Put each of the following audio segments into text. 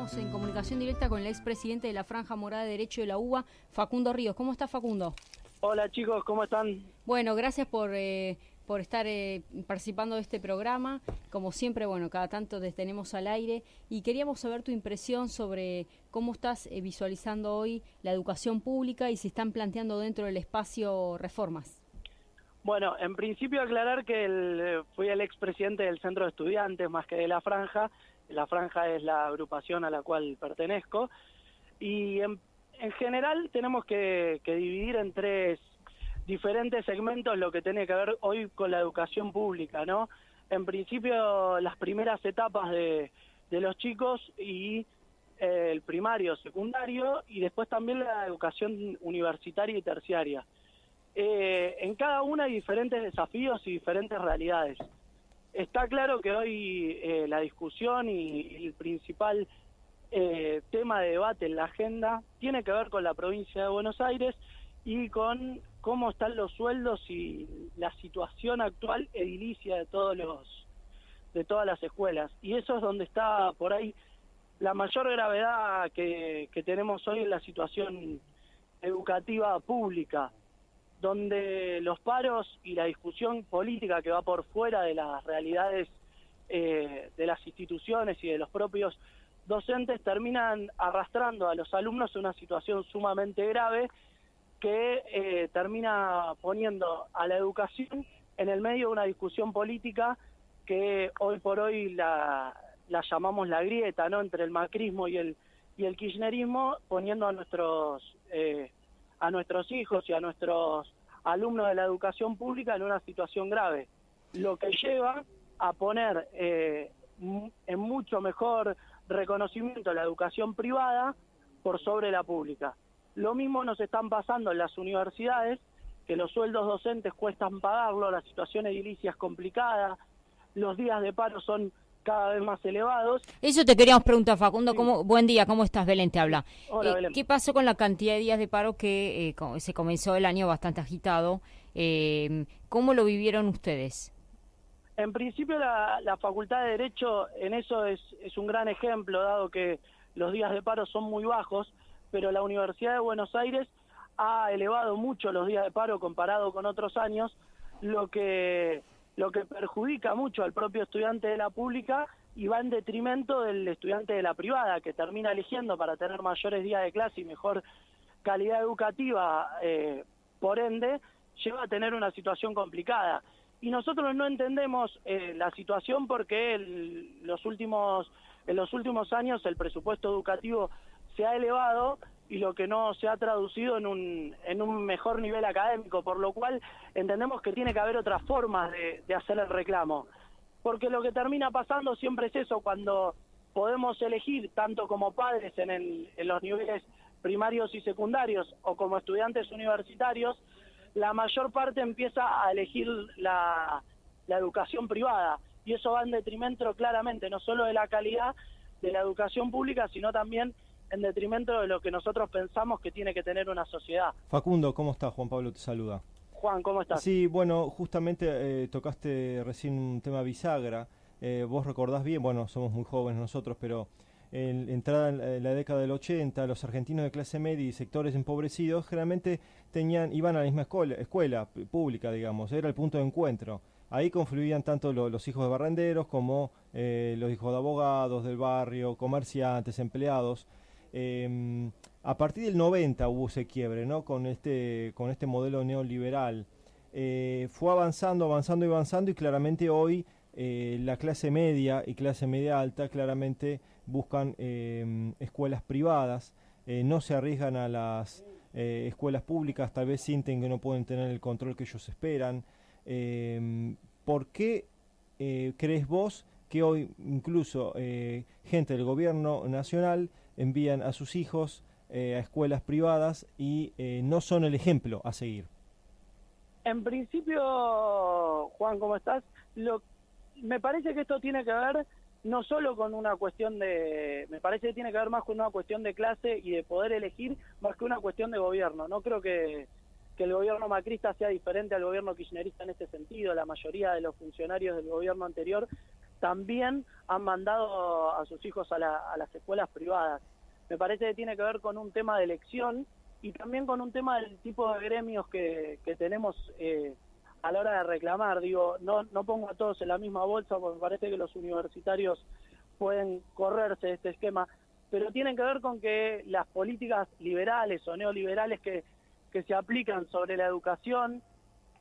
Estamos en comunicación directa con el expresidente de la Franja Morada de Derecho de la UBA, Facundo Ríos. ¿Cómo está, Facundo? Hola chicos, ¿cómo están? Bueno, gracias por estar participando de este programa. Como siempre, bueno, cada tanto te tenemos al aire y queríamos saber tu impresión sobre cómo estás visualizando hoy la educación pública y si están planteando dentro del espacio reformas. Bueno, en principio aclarar que fui el expresidente del Centro de Estudiantes más que de la Franja. La Franja es la agrupación a la cual pertenezco y en general tenemos que dividir en tres diferentes segmentos lo que tiene que ver hoy con la educación pública, ¿no? En principio las primeras etapas de los chicos y el primario, secundario y después también la educación universitaria y terciaria. En cada una hay diferentes desafíos y diferentes realidades. Está claro que hoy la discusión y el principal tema de debate en la agenda tiene que ver con la provincia de Buenos Aires y con cómo están los sueldos y la situación actual edilicia de todas las escuelas. Y eso es donde está por ahí la mayor gravedad que tenemos hoy en la situación educativa pública, donde los paros y la discusión política que va por fuera de las realidades de las instituciones y de los propios docentes terminan arrastrando a los alumnos a una situación sumamente grave que termina poniendo a la educación en el medio de una discusión política que hoy por hoy la llamamos la grieta, ¿no?, entre el macrismo y el kirchnerismo, poniendo a nuestros hijos y a nuestros alumnos de la educación pública en una situación grave, lo que lleva a poner en mucho mejor reconocimiento la educación privada por sobre la pública. Lo mismo nos están pasando en las universidades, que los sueldos docentes cuestan pagarlo, la situación edilicia es complicada, los días de paro son cada vez más elevados. Eso te queríamos preguntar, Facundo. Sí. Buen día, ¿cómo estás? Belén te habla. Hola, Belén. ¿Qué pasó con la cantidad de días de paro que se comenzó el año bastante agitado? ¿Cómo lo vivieron ustedes? En principio la Facultad de Derecho en eso es un gran ejemplo, dado que los días de paro son muy bajos, pero la Universidad de Buenos Aires ha elevado mucho los días de paro comparado con otros años, lo que perjudica mucho al propio estudiante de la pública y va en detrimento del estudiante de la privada, que termina eligiendo para tener mayores días de clase y mejor calidad educativa, por ende, lleva a tener una situación complicada. Y nosotros no entendemos la situación porque en los últimos años el presupuesto educativo se ha elevado y lo que no se ha traducido en un mejor nivel académico, por lo cual entendemos que tiene que haber otras formas de hacer el reclamo. Porque lo que termina pasando siempre es eso, cuando podemos elegir, tanto como padres en los niveles primarios y secundarios, o como estudiantes universitarios, la mayor parte empieza a elegir la educación privada, y eso va en detrimento claramente, no solo de la calidad de la educación pública, sino también en detrimento de lo que nosotros pensamos que tiene que tener una sociedad. Facundo, ¿cómo estás? Juan Pablo te saluda. Juan, ¿cómo estás? Sí, bueno, justamente tocaste recién un tema bisagra. Vos recordás bien, bueno, somos muy jóvenes nosotros, pero entrada en la década del 80, los argentinos de clase media y sectores empobrecidos generalmente iban a la misma escuela pública, digamos, era el punto de encuentro. Ahí confluían tanto los hijos de barrenderos como los hijos de abogados del barrio, comerciantes, empleados. A partir del 90 hubo ese quiebre, ¿no?, con este modelo neoliberal. Fue avanzando y claramente hoy la clase media y clase media alta claramente buscan escuelas privadas, no se arriesgan a las escuelas públicas, tal vez sienten que no pueden tener el control que ellos esperan. ¿Por qué crees vos que hoy incluso gente del gobierno nacional envían a sus hijos a escuelas privadas y no son el ejemplo a seguir? En principio, Juan, ¿cómo estás? Me parece que esto tiene que ver no solo con una cuestión me parece que tiene que ver más con una cuestión de clase y de poder elegir más que una cuestión de gobierno. No creo que el gobierno macrista sea diferente al gobierno kirchnerista en este sentido. La mayoría de los funcionarios del gobierno anterior también han mandado a sus hijos a las escuelas privadas. Me parece que tiene que ver con un tema de elección y también con un tema del tipo de gremios que tenemos a la hora de reclamar. Digo, no pongo a todos en la misma bolsa porque me parece que los universitarios pueden correrse de este esquema, pero tienen que ver con que las políticas liberales o neoliberales que se aplican sobre la educación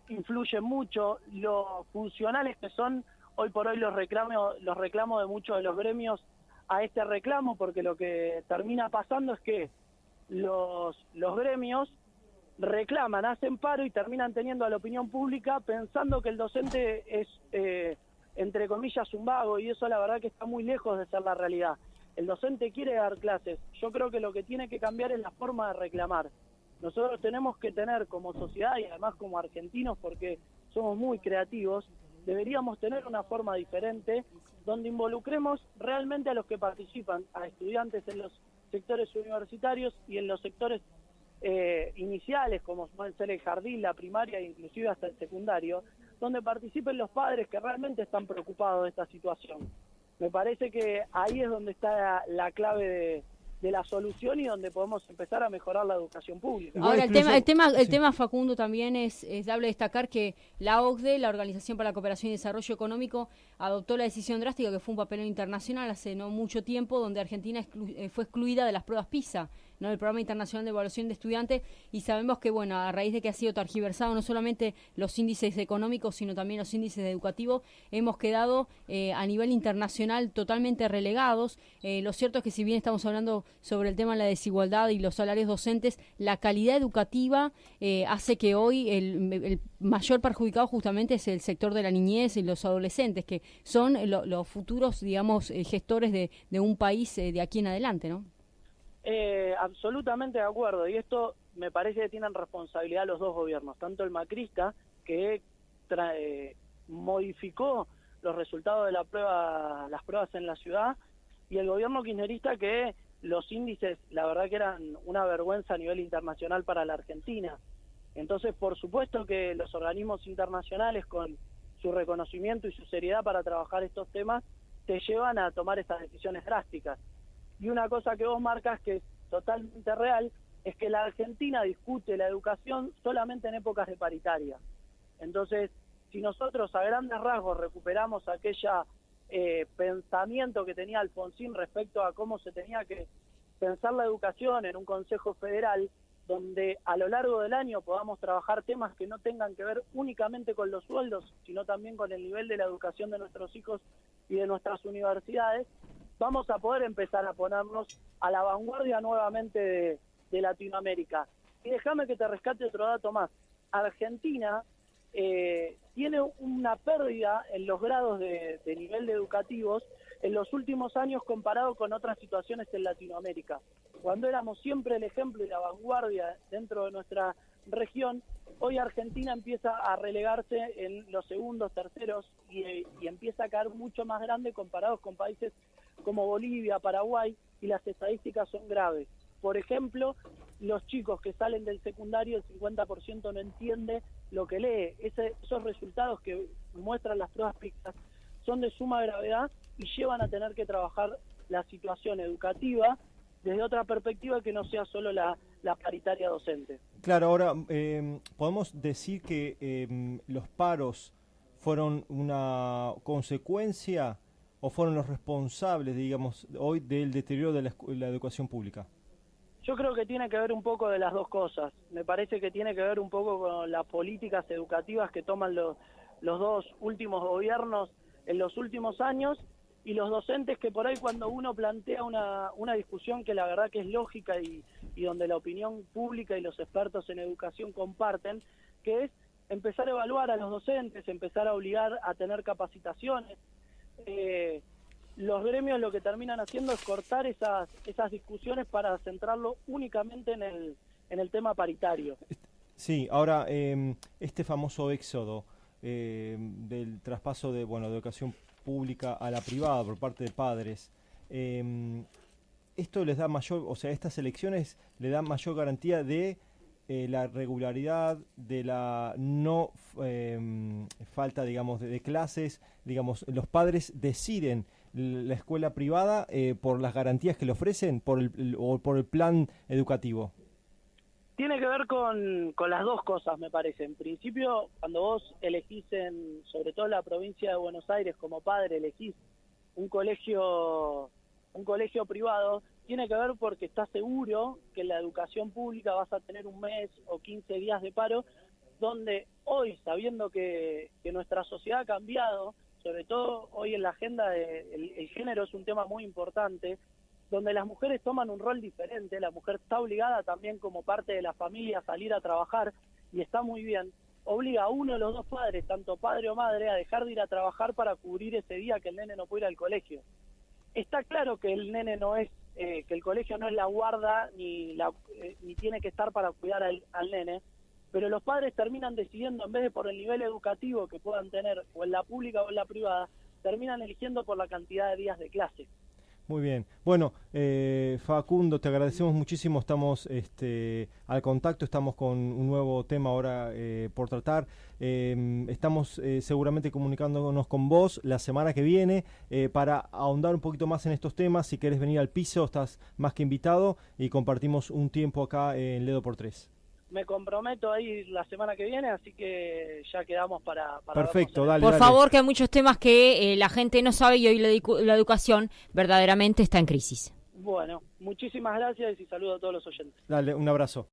influyen mucho, lo funcionales que son hoy por hoy los reclamos de muchos de los gremios a este reclamo, porque lo que termina pasando es que los gremios reclaman, hacen paro y terminan teniendo a la opinión pública pensando que el docente es, entre comillas, un vago, y eso la verdad que está muy lejos de ser la realidad. El docente quiere dar clases. Yo creo que lo que tiene que cambiar es la forma de reclamar. Nosotros tenemos que tener como sociedad y además como argentinos, porque somos muy creativos, deberíamos tener una forma diferente donde involucremos realmente a los que participan, a estudiantes en los sectores universitarios y en los sectores iniciales, como pueden ser el jardín, la primaria e inclusive hasta el secundario, donde participen los padres que realmente están preocupados de esta situación. Me parece que ahí es donde está la clave de la solución y donde podemos empezar a mejorar la educación pública. Ahora, el tema, Facundo, también es dable destacar que la OCDE, la Organización para la Cooperación y Desarrollo Económico, adoptó la decisión drástica, que fue un papelón internacional hace no mucho tiempo, donde Argentina fue excluida de las pruebas PISA, ¿no?, del Programa Internacional de Evaluación de Estudiantes, y sabemos que, bueno, a raíz de que ha sido tergiversado no solamente los índices económicos, sino también los índices educativos, hemos quedado a nivel internacional totalmente relegados. Lo cierto es que si bien estamos hablando sobre el tema de la desigualdad y los salarios docentes, la calidad educativa hace que hoy el mayor perjudicado justamente es el sector de la niñez y los adolescentes, que son los futuros, digamos, gestores de un país de aquí en adelante, ¿no? Absolutamente de acuerdo, y esto me parece que tienen responsabilidad los dos gobiernos, tanto el macrista, que modificó los resultados de las pruebas en la ciudad, y el gobierno kirchnerista, que los índices, la verdad que eran una vergüenza a nivel internacional para la Argentina. Entonces, por supuesto que los organismos internacionales, con su reconocimiento y su seriedad para trabajar estos temas, te llevan a tomar estas decisiones drásticas. Y una cosa que vos marcas que es totalmente real, es que la Argentina discute la educación solamente en épocas de paritaria. Entonces, si nosotros a grandes rasgos recuperamos aquella pensamiento que tenía Alfonsín respecto a cómo se tenía que pensar la educación en un Consejo Federal, donde a lo largo del año podamos trabajar temas que no tengan que ver únicamente con los sueldos, sino también con el nivel de la educación de nuestros hijos y de nuestras universidades, vamos a poder empezar a ponernos a la vanguardia nuevamente de Latinoamérica. Y déjame que te rescate otro dato más. Argentina tiene una pérdida en los grados de nivel de educativos en los últimos años comparado con otras situaciones en Latinoamérica. Cuando éramos siempre el ejemplo y la vanguardia dentro de nuestra región, hoy Argentina empieza a relegarse en los segundos, terceros y empieza a caer mucho más grande comparados con países como Bolivia, Paraguay, y las estadísticas son graves. Por ejemplo, los chicos que salen del secundario, el 50% no entiende lo que lee. Esos resultados que muestran las pruebas PISA son de suma gravedad y llevan a tener que trabajar la situación educativa desde otra perspectiva que no sea solo la paritaria docente. Claro, ahora podemos decir que los paros fueron una consecuencia o fueron los responsables, digamos, hoy del deterioro de la educación pública. Yo creo que tiene que ver un poco de las dos cosas. Me parece que tiene que ver un poco con las políticas educativas que toman los dos últimos gobiernos en los últimos años, y los docentes que por ahí, cuando uno plantea una discusión que la verdad que es lógica y donde la opinión pública y los expertos en educación comparten, que es empezar a evaluar a los docentes, empezar a obligar a tener capacitaciones. Los gremios lo que terminan haciendo es cortar esas discusiones para centrarlo únicamente en el tema paritario. Sí, ahora este famoso éxodo del traspaso de educación pública a la privada por parte de padres, esto les da mayor, o sea, estas elecciones le dan mayor garantía de la regularidad, de la no falta, digamos, de clases, digamos, los padres deciden la escuela privada por las garantías que le ofrecen o por el plan educativo? Tiene que ver con las dos cosas, me parece. En principio, cuando vos elegís, sobre todo en la provincia de Buenos Aires, como padre, elegís un colegio privado, tiene que ver porque estás seguro que en la educación pública vas a tener un mes o 15 días de paro, donde hoy, sabiendo que nuestra sociedad ha cambiado, sobre todo hoy en la agenda el género es un tema muy importante, donde las mujeres toman un rol diferente, la mujer está obligada también como parte de la familia a salir a trabajar, y está muy bien, obliga a uno de los dos padres, tanto padre o madre, a dejar de ir a trabajar para cubrir ese día que el nene no puede ir al colegio. Está claro que el nene no es, que el colegio no es la guarda, ni tiene que estar para cuidar al nene, pero los padres terminan decidiendo, en vez de por el nivel educativo que puedan tener, o en la pública o en la privada, terminan eligiendo por la cantidad de días de clase. Muy bien. Bueno, Facundo, te agradecemos muchísimo. Estamos al contacto, estamos con un nuevo tema ahora por tratar. Estamos seguramente comunicándonos con vos la semana que viene para ahondar un poquito más en estos temas. Si querés venir al piso, estás más que invitado y compartimos un tiempo acá en Ledo por 3. Me comprometo a ir la semana que viene, así que ya quedamos para Perfecto, vernos. dale. Por favor, que hay muchos temas que la gente no sabe y hoy la educación verdaderamente está en crisis. Bueno, muchísimas gracias y saludo a todos los oyentes. Dale, un abrazo.